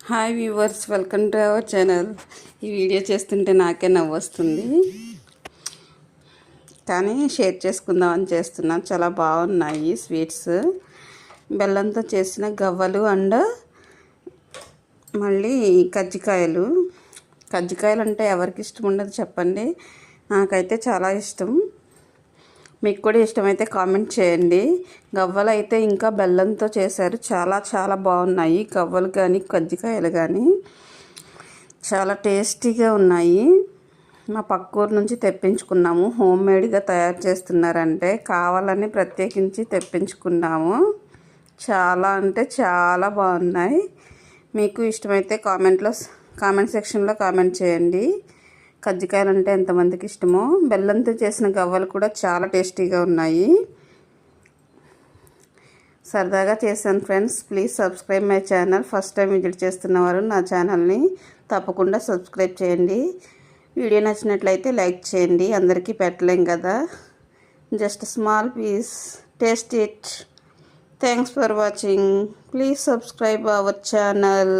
Hi viewers, welcome to our channel. ఈ video చేస్తుంటే నాకే నవ్వు వస్తుంది, కానీ షేర్ చేసుకుందామని చేస్తున్నా. చాలా బాగున్నాయి స్వీట్స్. బెల్లంతో చేసిన గవ్వలు అండ్ మళ్ళీ కజ్జికాయలు. కజ్జికాయలు అంటే ఎవరికి ఇష్టం ఉండదు చెప్పండి? నాకైతే చాలా ఇష్టం. మీకు కూడా ఇష్టమైతే కామెంట్ చేయండి. గవ్వలు అయితే ఇంకా బెల్లంతో చేశారు, చాలా చాలా బాగున్నాయి. గవ్వలు కానీ కజ్జికాయలు కానీ చాలా టేస్టీగా ఉన్నాయి. మా పక్క ఊరు నుంచి తెప్పించుకున్నాము. హోమ్ మేడ్గా తయారు చేస్తున్నారంటే కావాలని ప్రత్యేకించి తెప్పించుకున్నాము. చాలా అంటే చాలా బాగున్నాయి. మీకు ఇష్టమైతే కామెంట్ సెక్షన్లో కామెంట్ చేయండి. కజ్జికాయలు అంటే ఎంతమందికి ఇష్టమో. బెల్లంతో చేసిన గవ్వలు కూడా చాలా టేస్టీగా ఉన్నాయి. సరదాగా చేశాను friends. Please subscribe my channel. First time visit చేస్తున్నవారు నా ఛానల్ని తప్పకుండా సబ్స్క్రైబ్ చేయండి. వీడియో నచ్చినట్లయితే లైక్ చేయండి. అందరికీ పెట్టలేం కదా, just small piece. Taste it. Thanks for watching. Please subscribe our channel.